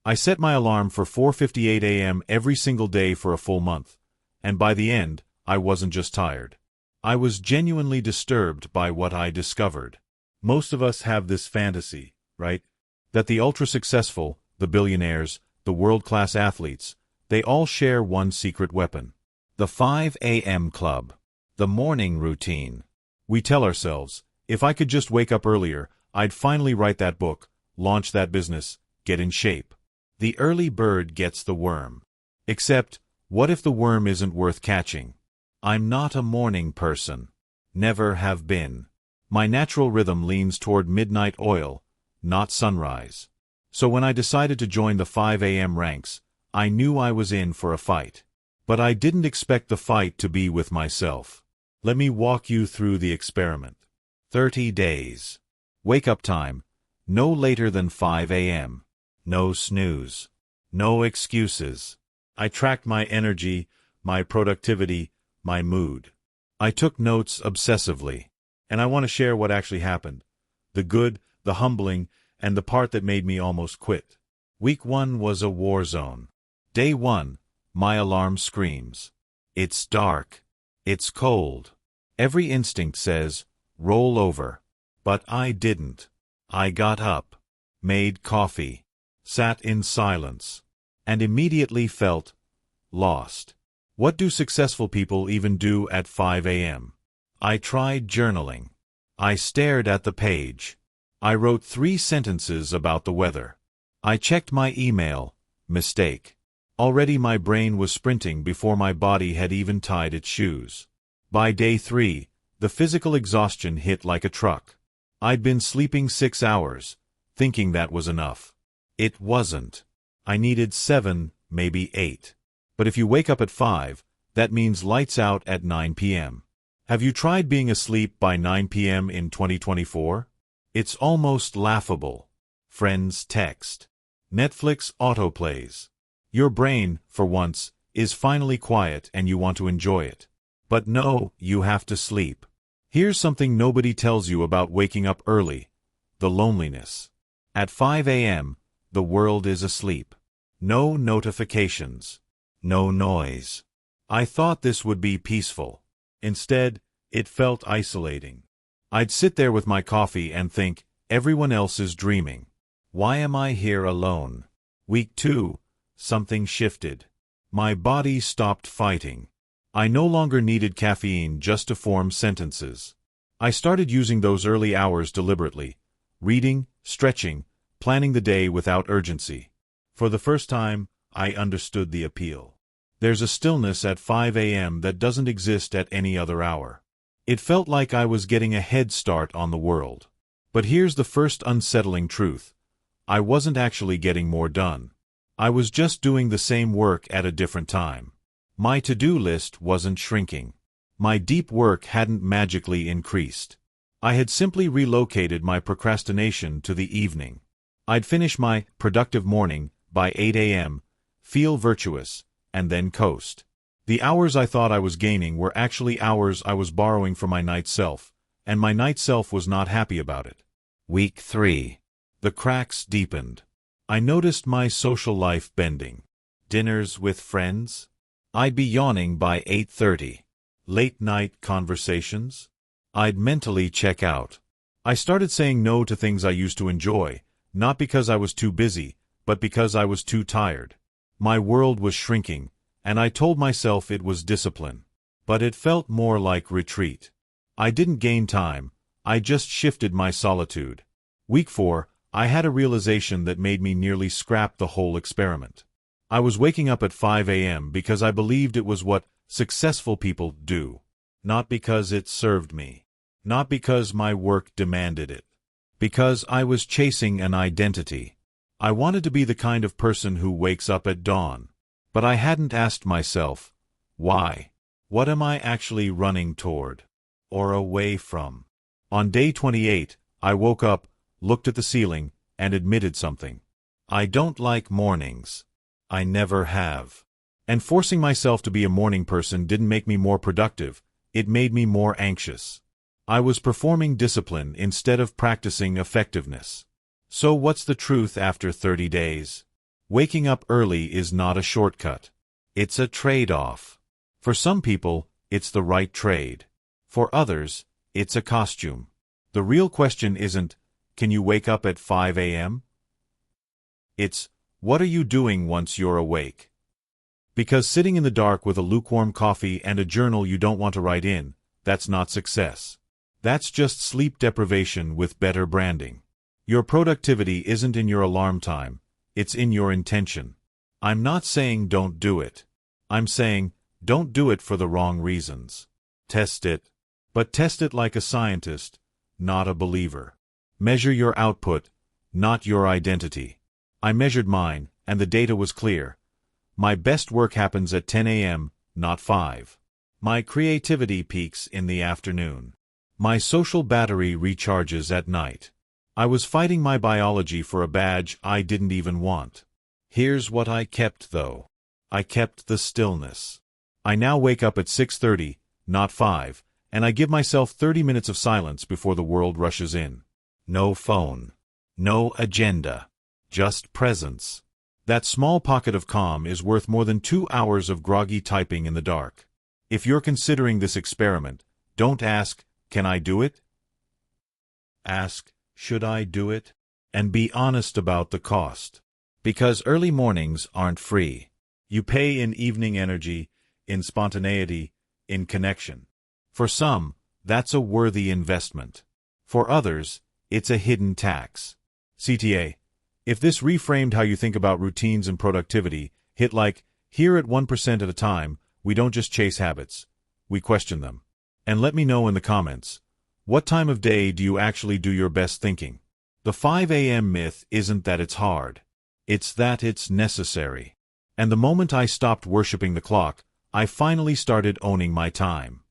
I set my alarm for 4:58 a.m. every single day for a full month, and by the end, I wasn't just tired. I was genuinely disturbed by what I discovered. Most of us have this fantasy, right? That the ultra-successful, the billionaires, the world-class athletes, they all share one secret weapon. The 5 a.m. club. The morning routine. We tell ourselves, if I could just wake up earlier, I'd finally write that book, launch that business, get in shape. The early bird gets the worm. Except, what if the worm isn't worth catching? I'm not a morning person. Never have been. My natural rhythm leans toward midnight oil, not sunrise. So when I decided to join the 5 a.m. ranks, I knew I was in for a fight. But I didn't expect the fight to be with myself. Let me walk you through the experiment. 30 days. Wake-up time, no later than 5 a.m. No snooze. No excuses. I tracked my energy, my productivity, my mood. I took notes obsessively. And I want to share what actually happened. The good, the humbling, and the part that made me almost quit. Week 1 was a war zone. Day 1, my alarm screams. It's dark. It's cold. Every instinct says, roll over. But I didn't. I got up, made coffee, sat in silence, and immediately felt lost. What do successful people even do at 5 a.m.? I tried journaling. I stared at the page. I wrote 3 sentences about the weather. I checked my email. Mistake. Already my brain was sprinting before my body had even tied its shoes. By day 3, the physical exhaustion hit like a truck. I'd been sleeping 6 hours, thinking that was enough. It wasn't. I needed 7, maybe 8. But if you wake up at 5, that means lights out at 9 p.m. Have you tried being asleep by 9 p.m. in 2024? It's almost laughable. Friends text. Netflix autoplays. Your brain, for once, is finally quiet and you want to enjoy it. But no, you have to sleep. Here's something nobody tells you about waking up early. The loneliness. At 5 a.m., the world is asleep. No notifications. No noise. I thought this would be peaceful. Instead, it felt isolating. I'd sit there with my coffee and think, everyone else is dreaming. Why am I here alone? Week 2, something shifted. My body stopped fighting. I no longer needed caffeine just to form sentences. I started using those early hours deliberately, reading, stretching, planning the day without urgency. For the first time, I understood the appeal. There's a stillness at 5 a.m. that doesn't exist at any other hour. It felt like I was getting a head start on the world. But here's the first unsettling truth. I wasn't actually getting more done. I was just doing the same work at a different time. My to-do list wasn't shrinking. My deep work hadn't magically increased. I had simply relocated my procrastination to the evening. I'd finish my productive morning by 8 a.m., feel virtuous, and then coast. The hours I thought I was gaining were actually hours I was borrowing from my night self, and my night self was not happy about it. Week 3. The cracks deepened. I noticed my social life bending. Dinners with friends? I'd be yawning by 8:30. Late-night conversations? I'd mentally check out. I started saying no to things I used to enjoy, not because I was too busy, but because I was too tired. My world was shrinking, and I told myself it was discipline. But it felt more like retreat. I didn't gain time, I just shifted my solitude. Week 4, I had a realization that made me nearly scrap the whole experiment. I was waking up at 5 a.m. because I believed it was what successful people do. Not because it served me. Not because my work demanded it. Because I was chasing an identity. I wanted to be the kind of person who wakes up at dawn. But I hadn't asked myself, why? What am I actually running toward? Or away from? On day 28, I woke up, looked at the ceiling, and admitted something. I don't like mornings. I never have. And forcing myself to be a morning person didn't make me more productive, it made me more anxious. I was performing discipline instead of practicing effectiveness. So what's the truth after 30 days? Waking up early is not a shortcut. It's a trade-off. For some people, it's the right trade. For others, it's a costume. The real question isn't, can you wake up at 5 a.m.? It's, what are you doing once you're awake? Because sitting in the dark with a lukewarm coffee and a journal you don't want to write in, that's not success. That's just sleep deprivation with better branding. Your productivity isn't in your alarm time, it's in your intention. I'm not saying don't do it. I'm saying, don't do it for the wrong reasons. Test it. But test it like a scientist, not a believer. Measure your output, not your identity. I measured mine, and the data was clear. My best work happens at 10 a.m., not 5. My creativity peaks in the afternoon. My social battery recharges at night. I was fighting my biology for a badge I didn't even want. Here's what I kept, though. I kept the stillness. I now wake up at 6:30, not 5, and I give myself 30 minutes of silence before the world rushes in. No phone. No agenda. Just presence. That small pocket of calm is worth more than 2 hours of groggy typing in the dark. If you're considering this experiment, don't ask, can I do it? Ask, should I do it? And be honest about the cost. Because early mornings aren't free. You pay in evening energy, in spontaneity, in connection. For some, that's a worthy investment. For others, it's a hidden tax. CTA. If this reframed how you think about routines and productivity, hit like, here at 1% at a time, we don't just chase habits, we question them. And let me know in the comments, what time of day do you actually do your best thinking? The 5 a.m. myth isn't that it's hard. It's that it's necessary. And the moment I stopped worshiping the clock, I finally started owning my time.